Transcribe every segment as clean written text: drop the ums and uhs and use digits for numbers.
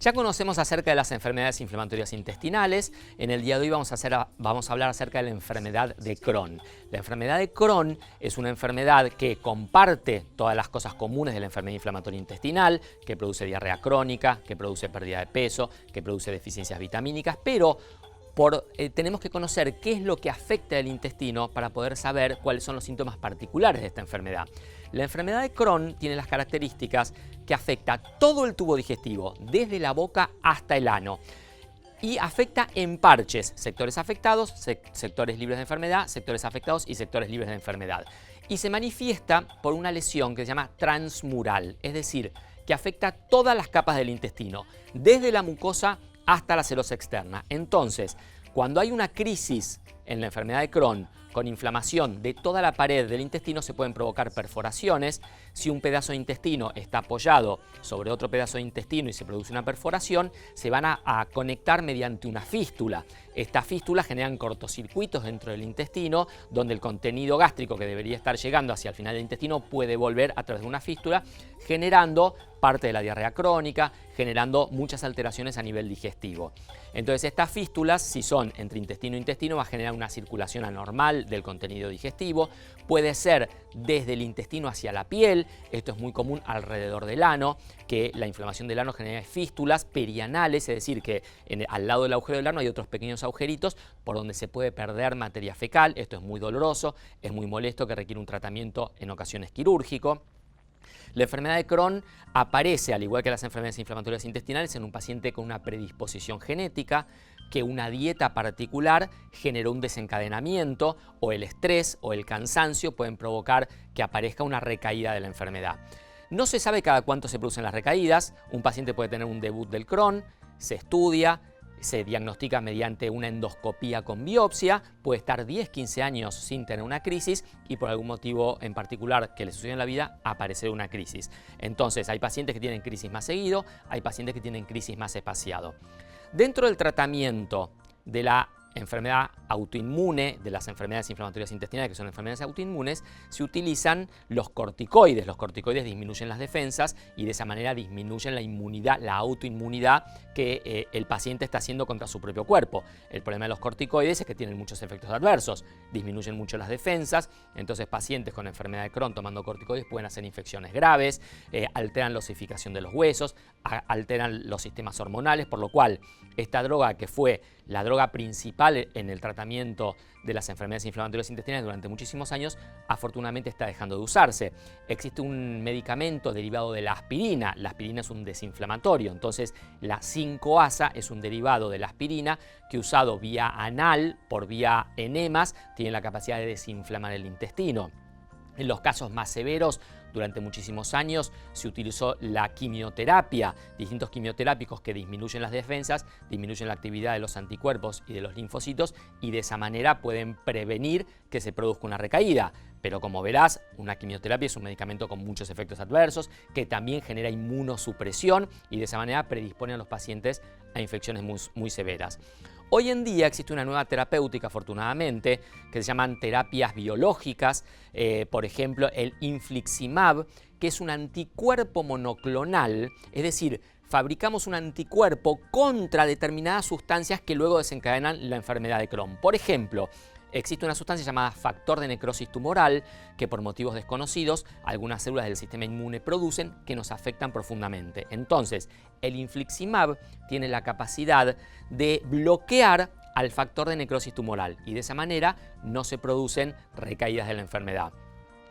Ya conocemos acerca de las enfermedades inflamatorias intestinales. En el día de hoy vamos a hablar acerca de la enfermedad de Crohn. La enfermedad de Crohn es una enfermedad que comparte todas las cosas comunes de la enfermedad inflamatoria intestinal, que produce diarrea crónica, que produce pérdida de peso, que produce deficiencias vitamínicas, pero tenemos que conocer qué es lo que afecta al intestino para poder saber cuáles son los síntomas particulares de esta enfermedad. La enfermedad de Crohn tiene las características que afecta todo el tubo digestivo, desde la boca hasta el ano. Y afecta en parches, sectores afectados, sectores libres de enfermedad, sectores afectados y sectores libres de enfermedad. Y se manifiesta por una lesión que se llama transmural, es decir, que afecta todas las capas del intestino, desde la mucosa hasta la serosa externa. Entonces, cuando hay una crisis en la enfermedad de Crohn con inflamación de toda la pared del intestino, se pueden provocar perforaciones. Si un pedazo de intestino está apoyado sobre otro pedazo de intestino y se produce una perforación, se van a conectar mediante una fístula. Estas fístulas generan cortocircuitos dentro del intestino, donde el contenido gástrico que debería estar llegando hacia el final del intestino puede volver a través de una fístula, generando parte de la diarrea crónica, generando muchas alteraciones a nivel digestivo. Entonces estas fístulas, si son entre intestino e intestino, va a generar una circulación anormal del contenido digestivo. Puede ser desde el intestino hacia la piel, esto es muy común alrededor del ano, que la inflamación del ano genera fístulas perianales, es decir, que al lado del agujero del ano hay otros pequeños agujeritos por donde se puede perder materia fecal. Esto es muy doloroso, es muy molesto, que requiere un tratamiento en ocasiones quirúrgico. La enfermedad de Crohn aparece, al igual que las enfermedades inflamatorias intestinales, en un paciente con una predisposición genética, que una dieta particular generó un desencadenamiento, o el estrés o el cansancio pueden provocar que aparezca una recaída de la enfermedad. No se sabe cada cuánto se producen las recaídas. Un paciente puede tener un debut del Crohn, se estudia, se diagnostica mediante una endoscopía con biopsia, puede estar 10-15 años sin tener una crisis y por algún motivo en particular que le sucedió en la vida aparecer una crisis. Entonces hay pacientes que tienen crisis más seguido, hay pacientes que tienen crisis más espaciado. Dentro del tratamiento de la enfermedad autoinmune, de las enfermedades inflamatorias intestinales, que son enfermedades autoinmunes, se utilizan los corticoides. Los corticoides disminuyen las defensas y de esa manera disminuyen la inmunidad, la autoinmunidad que el paciente está haciendo contra su propio cuerpo. El problema de los corticoides es que tienen muchos efectos adversos, disminuyen mucho las defensas. Entonces pacientes con enfermedad de Crohn tomando corticoides pueden hacer infecciones graves, alteran la osificación de los huesos, alteran los sistemas hormonales, por lo cual esta droga, que fue la droga principal en el tratamiento de las enfermedades inflamatorias intestinales durante muchísimos años, afortunadamente está dejando de usarse. Existe un medicamento derivado de la aspirina. La aspirina es un desinflamatorio, entonces la 5-asa es un derivado de la aspirina que, usado vía anal, por vía enemas, tiene la capacidad de desinflamar el intestino. En los casos más severos, durante muchísimos años se utilizó la quimioterapia, distintos quimioterápicos que disminuyen las defensas, disminuyen la actividad de los anticuerpos y de los linfocitos, y de esa manera pueden prevenir que se produzca una recaída. Pero como verás, una quimioterapia es un medicamento con muchos efectos adversos, que también genera inmunosupresión y de esa manera predispone a los pacientes a infecciones muy severas. Hoy en día existe una nueva terapéutica, afortunadamente, que se llaman terapias biológicas, por ejemplo el infliximab, que es un anticuerpo monoclonal, es decir, fabricamos un anticuerpo contra determinadas sustancias que luego desencadenan la enfermedad de Crohn. Por ejemplo, existe una sustancia llamada factor de necrosis tumoral que, por motivos desconocidos, algunas células del sistema inmune producen, que nos afectan profundamente. Entonces, el infliximab tiene la capacidad de bloquear al factor de necrosis tumoral y de esa manera no se producen recaídas de la enfermedad.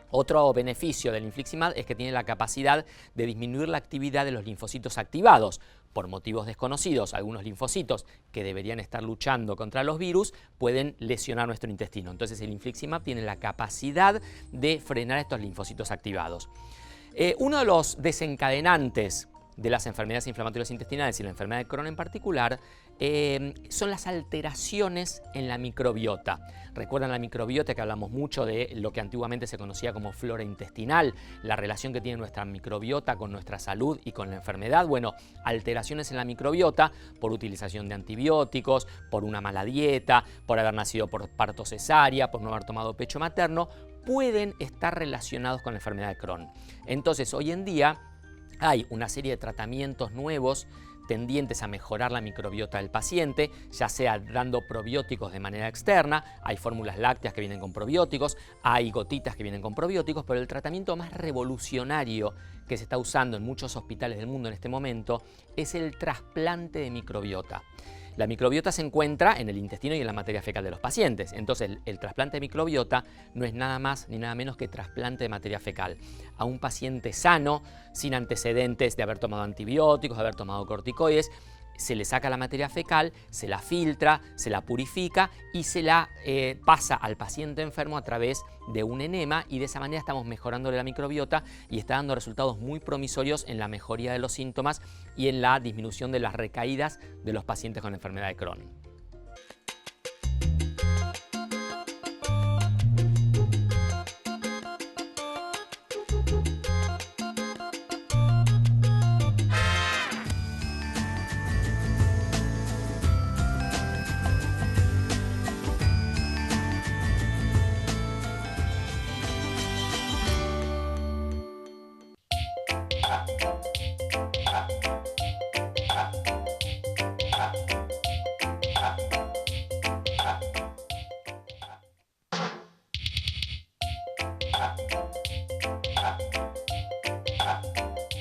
Otro beneficio del infliximab es que tiene la capacidad de disminuir la actividad de los linfocitos activados. Por motivos desconocidos, algunos linfocitos que deberían estar luchando contra los virus pueden lesionar nuestro intestino. Entonces el infliximab tiene la capacidad de frenar estos linfocitos activados. Uno de los desencadenantes de las enfermedades inflamatorias intestinales y la enfermedad de Crohn en particular son las alteraciones en la microbiota. Recuerdan la microbiota, que hablamos mucho de lo que antiguamente se conocía como flora intestinal, la relación que tiene nuestra microbiota con nuestra salud y con la enfermedad. Bueno, alteraciones en la microbiota por utilización de antibióticos, por una mala dieta, por haber nacido por parto cesárea, por no haber tomado pecho materno, pueden estar relacionados con la enfermedad de Crohn. Entonces, hoy en día hay una serie de tratamientos nuevos tendientes a mejorar la microbiota del paciente, ya sea dando probióticos de manera externa. Hay fórmulas lácteas que vienen con probióticos, hay gotitas que vienen con probióticos, pero el tratamiento más revolucionario que se está usando en muchos hospitales del mundo en este momento es el trasplante de microbiota. La microbiota se encuentra en el intestino y en la materia fecal de los pacientes. Entonces, el trasplante de microbiota no es nada más ni nada menos que trasplante de materia fecal a un paciente sano, sin antecedentes de haber tomado antibióticos, de haber tomado corticoides. Se le saca la materia fecal, se la filtra, se la purifica y se la pasa al paciente enfermo a través de un enema, y de esa manera estamos mejorándole la microbiota y está dando resultados muy promisorios en la mejoría de los síntomas y en la disminución de las recaídas de los pacientes con enfermedad de Crohn.